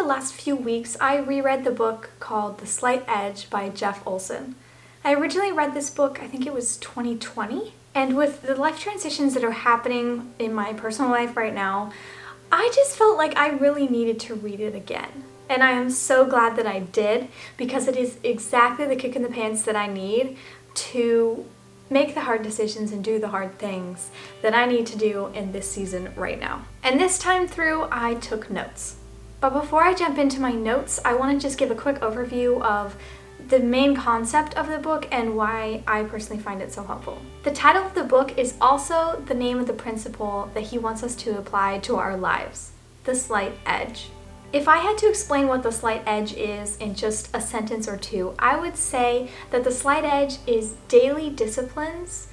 last few weeks, I reread the book called The Slight Edge by Jeff Olson. I originally read this book, I think it was 2020, and with the life transitions that are happening in my personal life right now, I just felt like I really needed to read it again. And I am so glad that I did, because it is exactly the kick in the pants that I need to make the hard decisions and do the hard things that I need to do in this season right now. And this time through, I took notes. But before I jump into my notes, I want to just give a quick overview of the main concept of the book and why I personally find it so helpful. The title of the book is also the name of the principle that he wants us to apply to our lives, the slight edge. If I had to explain what the slight edge is in just a sentence or two, I would say that the slight edge is daily disciplines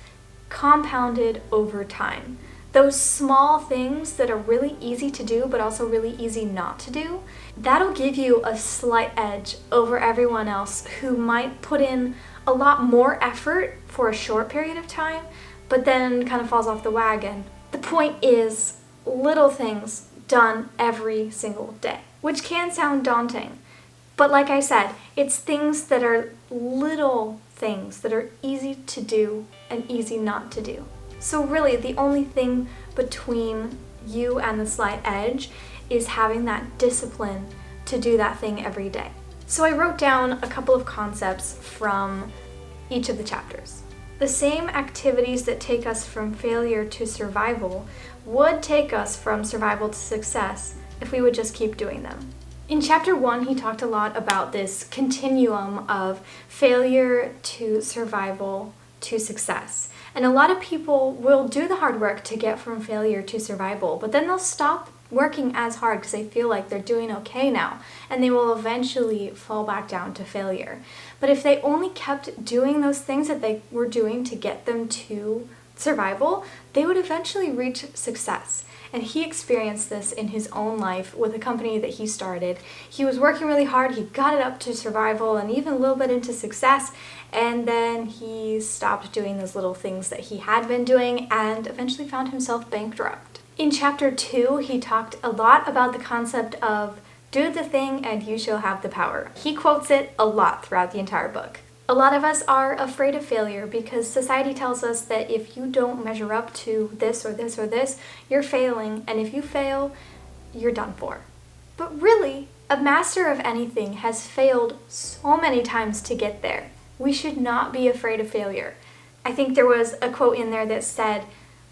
compounded over time. Those small things that are really easy to do but also really easy not to do, that'll give you a slight edge over everyone else who might put in a lot more effort for a short period of time but then kind of falls off the wagon. The point is little things done every single day, which can sound daunting. But like I said, it's things that are little things that are easy to do and easy not to do. So really, the only thing between you and the slight edge is having that discipline to do that thing every day. So I wrote down a couple of concepts from each of the chapters. The same activities that take us from failure to survival would take us from survival to success if we would just keep doing them. In chapter 1, he talked a lot about this continuum of failure to survival to success. And a lot of people will do the hard work to get from failure to survival, but then they'll stop working as hard because they feel like they're doing okay now, and they will eventually fall back down to failure. But if they only kept doing those things that they were doing to get them to survival, they would eventually reach success. And he experienced this in his own life with a company that he started. He was working really hard, he got it up to survival and even a little bit into success, and then he stopped doing those little things that he had been doing and eventually found himself bankrupt. In chapter 2, he talked a lot about the concept of do the thing and you shall have the power. He quotes it a lot throughout the entire book. A lot of us are afraid of failure because society tells us that if you don't measure up to this or this or this, you're failing, and if you fail, you're done for. But really, a master of anything has failed so many times to get there. We should not be afraid of failure. I think there was a quote in there that said,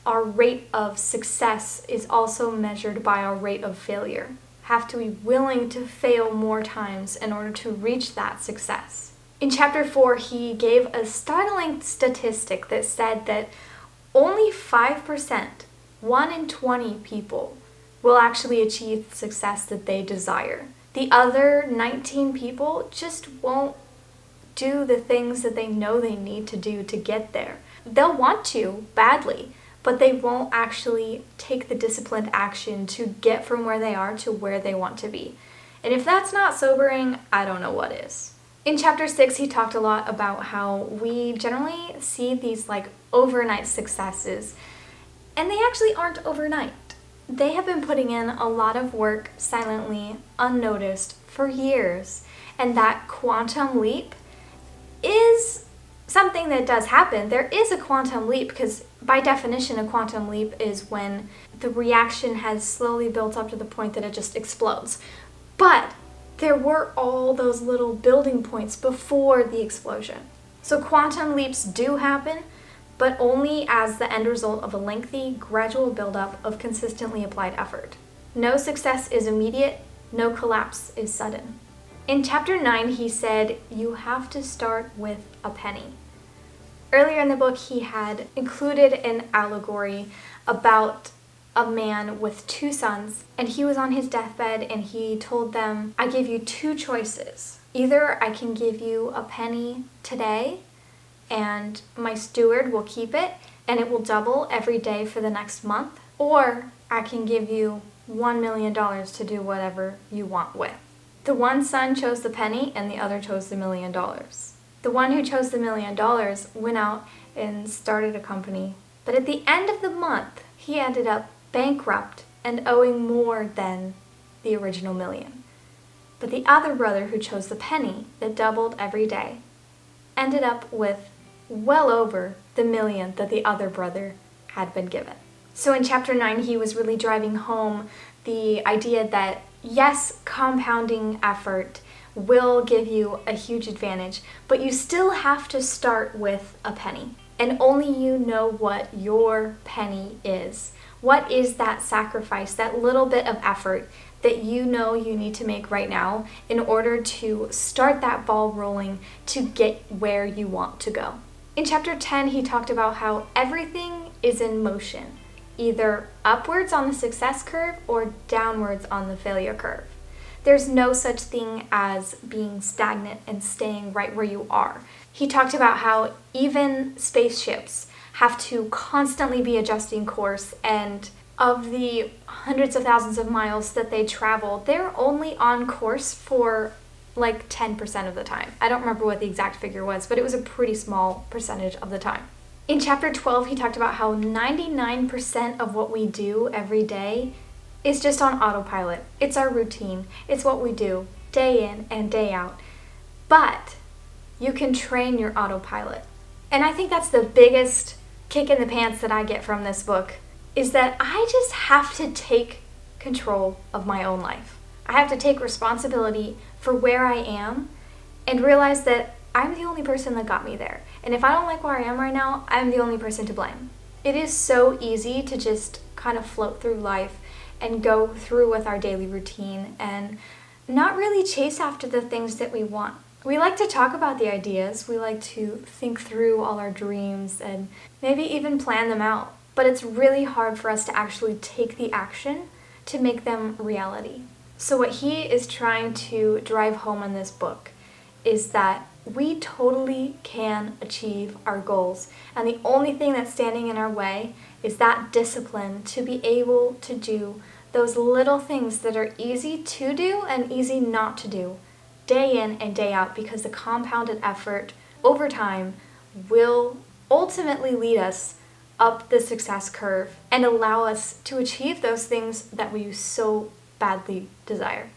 our rate of success is also measured by our rate of failure. Have to be willing to fail more times in order to reach that success. In chapter 4, he gave a startling statistic that said that only 5%, 1 in 20 people, will actually achieve the success that they desire. The other 19 people just won't do the things that they know they need to do to get there. They'll want to, badly, but they won't actually take the disciplined action to get from where they are to where they want to be. And if that's not sobering, I don't know what is. In chapter 6, he talked a lot about how we generally see these overnight successes, and they actually aren't overnight. They have been putting in a lot of work silently, unnoticed, for years, and that quantum leap is something that does happen. There is a quantum leap because by definition a quantum leap is when the reaction has slowly built up to the point that it just explodes. But there were all those little building points before the explosion. So quantum leaps do happen, but only as the end result of a lengthy, gradual buildup of consistently applied effort. No success is immediate, no collapse is sudden. In chapter 9, he said, you have to start with a penny. Earlier in the book, he had included an allegory about a man with 2 sons, and he was on his deathbed and he told them, I give you 2 choices. Either I can give you a penny today and my steward will keep it and it will double every day for the next month, or I can give you $1 million to do whatever you want with. The one son chose the penny and the other chose the $1 million. The one who chose the $1 million went out and started a company, but at the end of the month, he ended up bankrupt and owing more than the original $1 million. But the other brother who chose the penny that doubled every day ended up with well over the million that the other brother had been given. So in chapter 9, he was really driving home the idea that yes, compounding effort will give you a huge advantage, but you still have to start with a penny. And only you know what your penny is. What is that sacrifice, that little bit of effort that you know you need to make right now in order to start that ball rolling to get where you want to go? In chapter 10, he talked about how everything is in motion, either upwards on the success curve or downwards on the failure curve. There's no such thing as being stagnant and staying right where you are. He talked about how even spaceships have to constantly be adjusting course, and of the hundreds of thousands of miles that they travel, they're only on course for like 10% of the time. I don't remember what the exact figure was, but it was a pretty small percentage of the time. In chapter 12, he talked about how 99% of what we do every day is just on autopilot. It's our routine. It's what we do day in and day out. But you can train your autopilot. And I think that's the biggest kick in the pants that I get from this book, is that I just have to take control of my own life. I have to take responsibility for where I am and realize that I'm the only person that got me there. And if I don't like where I am right now, I'm the only person to blame. It is so easy to just kind of float through life and go through with our daily routine and not really chase after the things that we want. We like to talk about the ideas, we like to think through all our dreams and maybe even plan them out, but it's really hard for us to actually take the action to make them reality. So what he is trying to drive home in this book is that we totally can achieve our goals, and the only thing that's standing in our way is that discipline to be able to do those little things that are easy to do and easy not to do day in and day out, because the compounded effort over time will ultimately lead us up the success curve and allow us to achieve those things that we so badly desire.